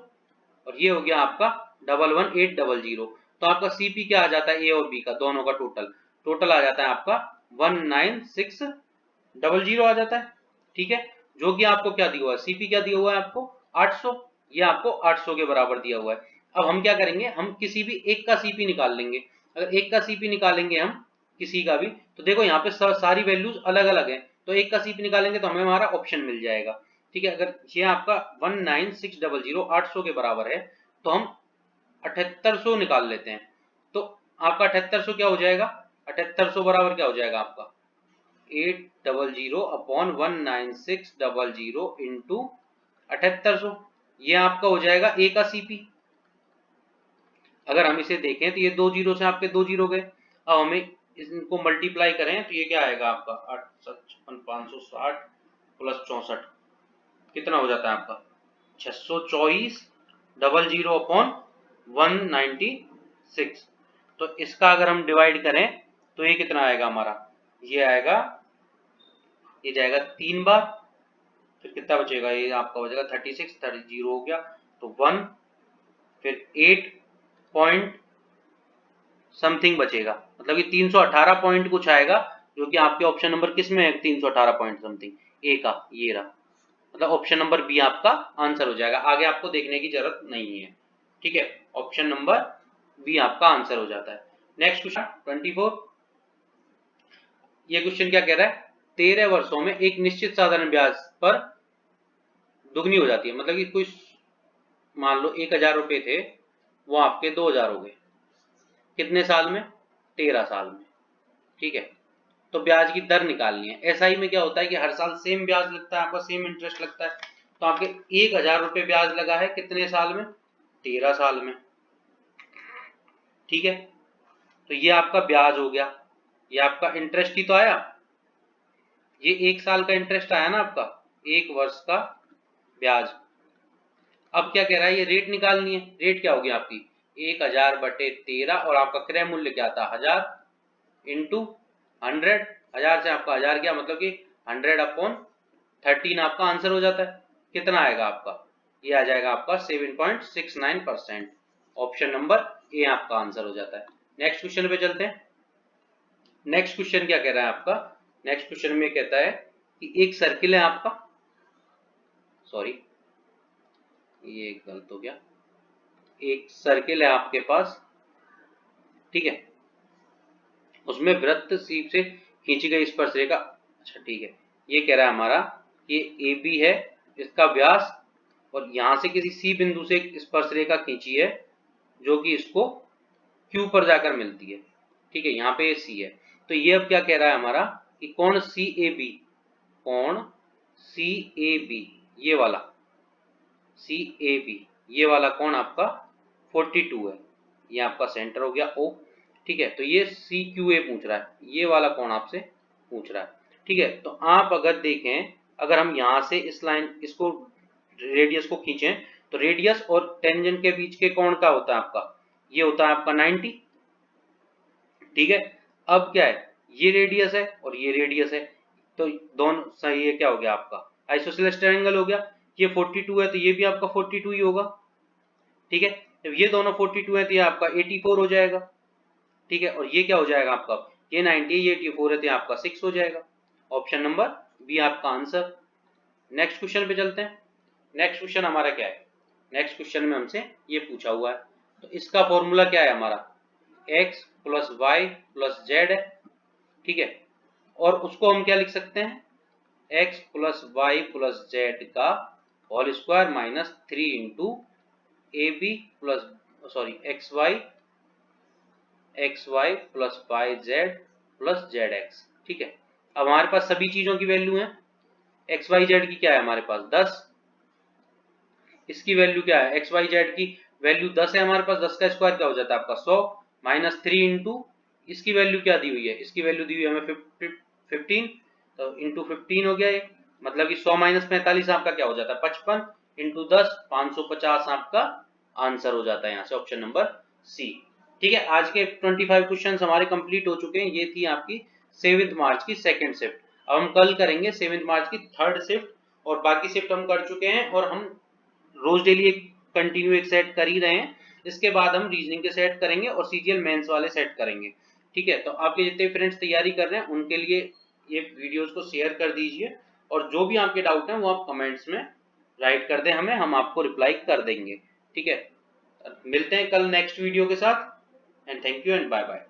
और ये हो गया आपका 11800। तो आपका सीपी क्या आ जाता है, ए और बी का दोनों का टोटल, टोटल आ जाता है आपका 19600 आ जाता है, ठीक है। जो कि आपको क्या दिया हुआ है, सीपी क्या दिया हुआ है आपको 800, ये आपको 800 के बराबर दिया हुआ है। अब हम क्या करेंगे, हम किसी भी एक का सीपी निकाल लेंगे। अगर एक का सीपी निकालेंगे हम किसी का भी, तो देखो यहाँ पे सारी वैल्यूज अलग अलग है, तो एक का सीपी निकालेंगे तो हमें हमारा ऑप्शन मिल जाएगा, ठीक है। अगर ये आपका 19600 800 के बराबर है तो हम 7800 निकाल लेते हैं, तो आपका 7800 क्या हो जाएगा, 7800 बराबर क्या हो जाएगा आपका 800 अपॉन 19600 इंटू 7800, ये आपका हो जाएगा ए का सीपी। अगर हम इसे देखें तो ये 2 जीरो से आपके 2 जीरो गए, अब हमें इनको मल्टीप्लाई करें तो ये क्या आएगा आपका 85560 प्लस 64, कितना हो जाता है आपका 62400 अपॉन 196। तो इसका अगर हम डिवाइड करें तो ये कितना आएगा हमारा, ये आएगा, ये जाएगा 3 बार, फिर कितना बचेगा, ये आपका हो जाएगा 36, 30 हो गया तो 1, फिर 8 पॉइंट समथिंग बचेगा, मतलब कि 318 पॉइंट कुछ आएगा, जो कि आपके ऑप्शन नंबर किस में है 318 पॉइंट समथिंग, ए का, ये रहा, मतलब ऑप्शन नंबर बी आपका आंसर हो जाएगा, आगे आपको देखने की जरूरत नहीं है, ठीक है, ऑप्शन नंबर बी आपका आंसर हो जाता है। नेक्स्ट क्वेश्चन 24, ये क्वेश्चन क्या कह रहा है, 13 वर्षों में एक निश्चित साधारण ब्याज पर दुगनी हो जाती है, मतलब कि कोई मान लो 1000 रुपए थे, वो आपके 2000 हो गए, कितने साल में 13 साल में, ठीक है। तो ब्याज की दर निकालनी है। एसआई में क्या होता है कि हर साल सेम ब्याज लगता है, आपका सेम इंटरेस्ट लगता है, तो आपके 1000 रुपए ब्याज लगा है कितने साल में 13 साल में, ठीक है। तो ये आपका ब्याज हो गया, ये आपका इंटरेस्ट ही तो आया, ये 1 साल का इंटरेस्ट आया ना आपका, 1 वर्ष का ब्याज। अब क्या कह रहा है, ये रेट निकालनी है, रेट क्या होगी आपकी 1000 बटे 13, और आपका क्रय मूल्य क्या था 1000 इंटू 100, 1000 से आपका 1000 गया, मतलब कि 100 अपॉन 13 आपका आंसर हो जाता है। कितना आएगा आपका, ये आ जाएगा आपका 7.69%, ऑप्शन नंबर ए आपका आंसर हो जाता है। नेक्स्ट क्वेश्चन पे चलते हैं। नेक्स्ट क्वेश्चन क्या कह रहा है आपका, नेक्स्ट क्वेश्चन में कहता है कि एक सर्किल है आपका, सॉरी ये गलत हो गया, एक सर्किल है आपके पास, ठीक है, उसमें वृत्त सीप से खींची गई स्पर्शरेखा, अच्छा ठीक है, ये कह रहा है हमारा ये ए बी है, इसका व्यास, और यहां से किसी सी बिंदु से स्पर्शरेखा खींची है जो कि इसको Q पर जाकर मिलती है। ठीक है, यहाँ पे ये C है, तो ये अब क्या कह रहा है हमारा कि कोण CAB, कोण CAB ये वाला CAB ये वाला कोण आपका 42 है, ये आपका सेंटर हो गया O। ठीक है, तो ये CQA पूछ रहा है, ये वाला कोण आपसे पूछ रहा है। ठीक है, तो आप अगर देखें, अगर हम यहाँ से इस लाइन इसको रेडियस को खींचें तो रेडियस और टेंजेंट के बीच के कोण का होता है आपका, ये होता है आपका 90। ठीक है, अब क्या है, ये रेडियस है और ये रेडियस है, तो दोनों सही, ये क्या हो गया आपका आइसोसेलेस ट्रायंगल हो गया। ये 42 है तो ये भी आपका 42 ही होगा। ठीक है, जब ये दोनों 42 है तो ये आपका 84 हो जाएगा। ठीक है, और ये क्या हो जाएगा आपका, ये 90 ये 84 है तो ये आपका 6 हो जाएगा। ऑप्शन नंबर बी आपका आंसर। नेक्स्ट क्वेश्चन पे चलते हैं। नेक्स्ट क्वेश्चन हमारा क्या है, नेक्स्ट क्वेश्चन में हमसे ये पूछा हुआ है, तो इसका फॉर्मूला क्या है हमारा, x plus Y plus z है। ठीक है, और उसको हम क्या लिख सकते हैं, x plus Y plus Z का whole square minus 3 into A B plus sorry X Y plus Y Z plus Z X. ठीक है, अब हमारे पास सभी चीजों की वैल्यू है, एक्स वाई जेड की क्या है हमारे पास 10, इसकी वैल्यू क्या है, एक्स वाई जेड की वैल्यू 10 है हमारे पास, 10 का स्क्वायर क्या हो जाता है आपका 100 माइनस 3 इंटू इसकी वैल्यू क्या दी हुई है, इसकी वैल्यू दी हुई है हमें 15, तो इंटू 15 हो गया ये, मतलब कि 100 माइनस 45 आपका क्या हो जाता है 55 इंटू 10 550 आपका आंसर हो जाता है यहाँ से ऑप्शन नंबर सी। ठीक है, आज के 25 क्वेश्चंस हमारे कंप्लीट हो चुके हैं। ये थी आपकी 7 मार्च की सेकंड शिफ्ट। अब हम कल करेंगे 7 मार्च की थर्ड शिफ्ट, और बाकी शिफ्ट हम कर चुके हैं और हम रोज डेली एक कंटिन्यू एक सेट कर ही रहे हैं। इसके बाद हम रीजनिंग के सेट करेंगे और सीजीएल मेंस वाले सेट करेंगे। ठीक है, तो आपके जितने फ्रेंड्स तैयारी कर रहे हैं उनके लिए ये वीडियोस को शेयर कर दीजिए, और जो भी आपके डाउट हैं वो आप कमेंट्स में राइट कर दें हमें, हम आपको रिप्लाई कर देंगे। ठीक है, मिलते हैं कल नेक्स्ट वीडियो के साथ, and thank you and bye bye.